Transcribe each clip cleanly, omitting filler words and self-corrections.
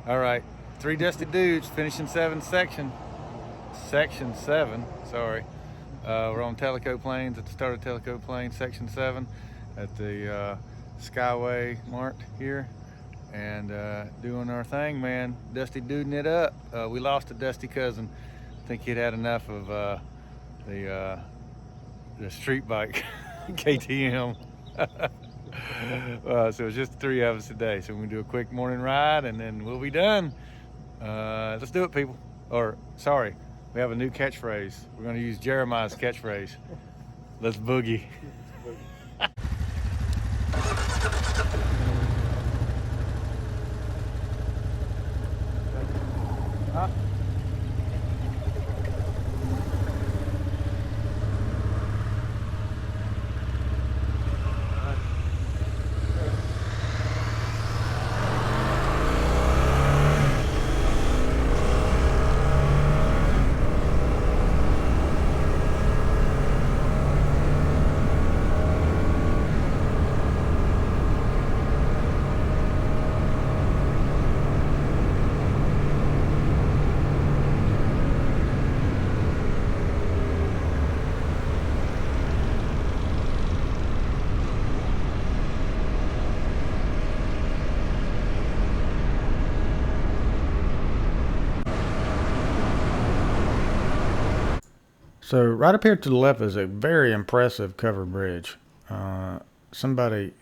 All right, three dusty dudes finishing section 7. Sorry, we're on Tellico Plains at the start of Tellico Plains, section 7, at the Skyway marked here, and doing our thing, man. Dusty duding it up. We lost a Dusty cousin. I think he'd had enough of the street bike KTM. So it's just the three of us today. So we're gonna do a quick morning ride and then we'll be done. Let's do it, people. Or sorry, we have a new catchphrase. We're gonna use Jeremiah's catchphrase. Let's boogie. Huh? So right up here to the left is a very impressive covered bridge. Somebody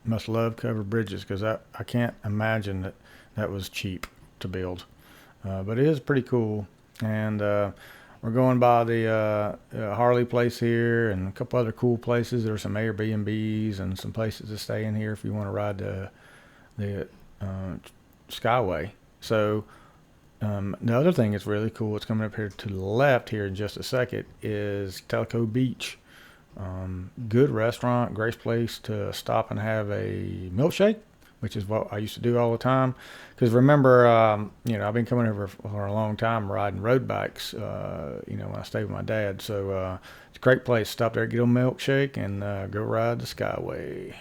must love covered bridges because I can't imagine that was cheap to build. But it is pretty cool. And we're going by the Harley place here and a couple other cool places. There's some Airbnbs and some places to stay in here if you want to ride the Skyway. So the other thing that's really cool, it's coming up here to the left here in just a second, is Tellico Beach. Good restaurant, great place to stop and have a milkshake, which is what I used to do all the time. Because remember, I've been coming over for a long time riding road bikes, when I stayed with my dad. So it's a great place. Stop there, get a milkshake, and go ride the Skyway.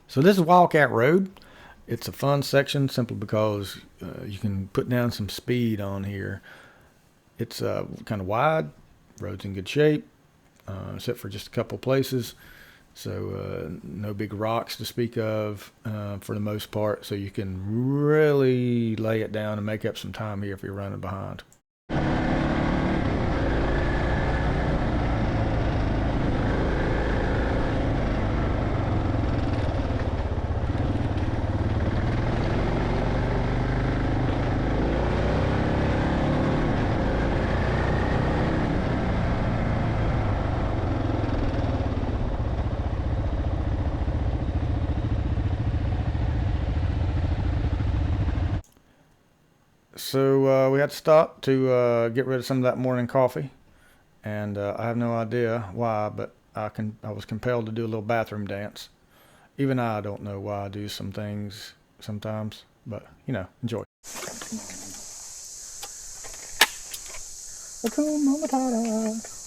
So this is Wildcat Road. It's a fun section simply because you can put down some speed on here. It's kind of wide, road's in good shape, except for just a couple places. So no big rocks to speak of for the most part. So you can really lay it down and make up some time here if you're running behind. So we had to stop to get rid of some of that morning coffee, and I have no idea why, but I was compelled to do a little bathroom dance. Even I don't know why I do some things sometimes, but enjoy. Hakuna Matata.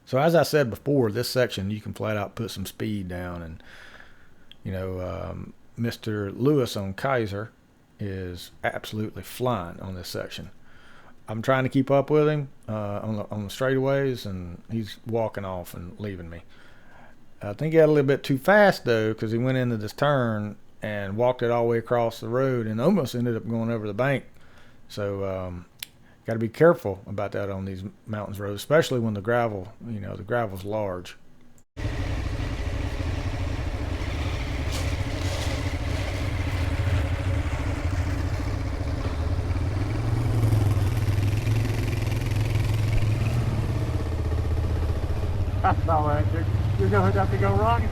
So as I said before, this section you can flat out put some speed down, and Mr. Lewis on Kaiser is absolutely flying on this section. I'm trying to keep up with him on the straightaways, and he's walking off and leaving me. I think he got a little bit too fast though, because he went into this turn and walked it all the way across the road and almost ended up going over the bank. So got to be careful about that on these mountains roads, especially when the gravel's large. That's all right. You're going to have to go wrong.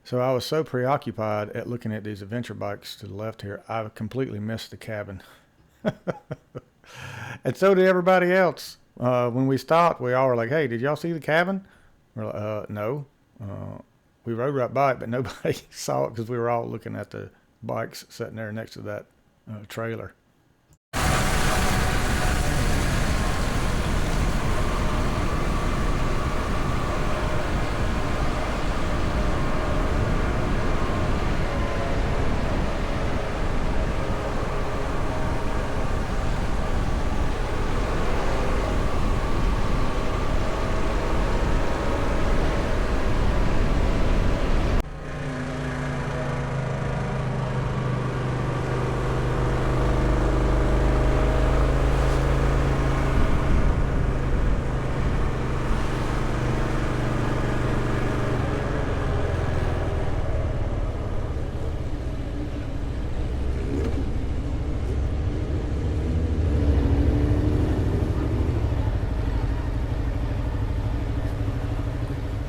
So I was so preoccupied at looking at these adventure bikes to the left here, I completely missed the cabin. And so did everybody else. When we stopped, we all were like, "Hey, did y'all see the cabin?" We're like, "No." We rode right by it, but nobody saw it because we were all looking at the bikes sitting there next to that trailer.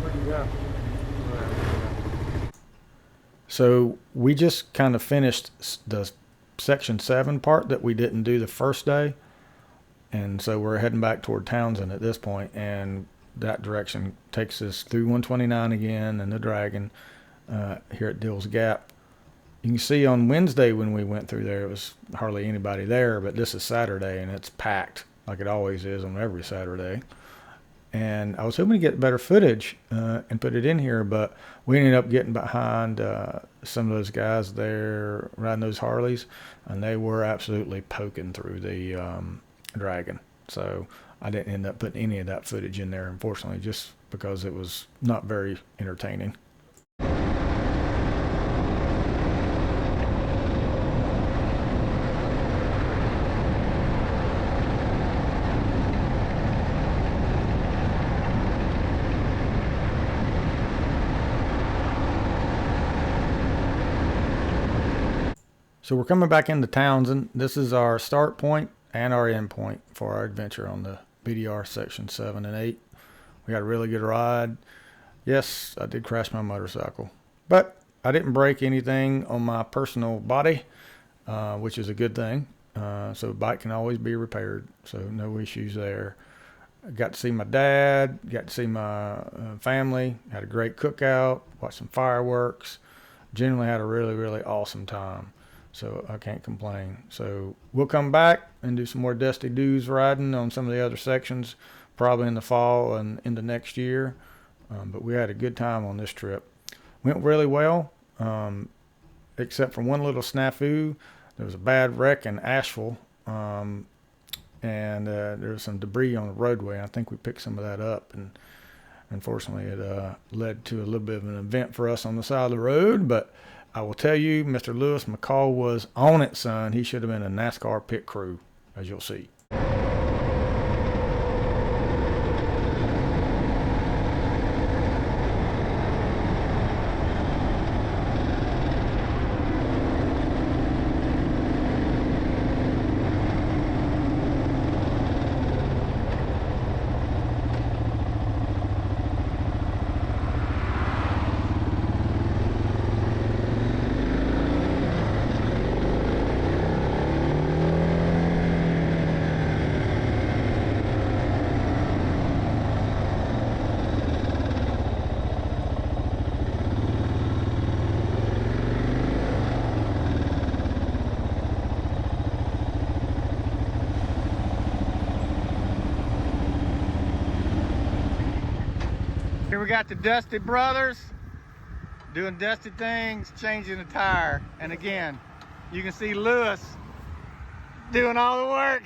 Where'd you go? So we just kind of finished the Section 7 part that we didn't do the first day. And so we're heading back toward Townsend at this point, and that direction takes us through 129 again and the Dragon here at Dill's Gap. You can see on Wednesday when we went through there, it was hardly anybody there, but this is Saturday and it's packed like it always is on every Saturday. And I was hoping to get better footage and put it in here, but we ended up getting behind some of those guys there riding those Harleys, and they were absolutely poking through the Dragon. So I didn't end up putting any of that footage in there, unfortunately, just because it was not very entertaining. So we're coming back into Townsend. This is our start point and our end point for our adventure on the SEBDR Section 7 and 8. We got a really good ride. Yes, I did crash my motorcycle, but I didn't break anything on my personal body, which is a good thing. So the bike can always be repaired, so no issues there. I got to see my dad, got to see my family, had a great cookout, watched some fireworks. Generally had a really, really awesome time. So I can't complain. So we'll come back and do some more Dusty Doos riding on some of the other sections, probably in the fall and into next year. But we had a good time on this trip. Went really well, except for one little snafu. There was a bad wreck in Asheville, and there was some debris on the roadway. I think we picked some of that up, and unfortunately it led to a little bit of an event for us on the side of the road. But I will tell you, Mr. Lewis McCall was on it, son. He should have been a NASCAR pit crew, as you'll see. Here we got the Dusty brothers doing Dusty things, changing a tire. And again, you can see Lewis doing all the work.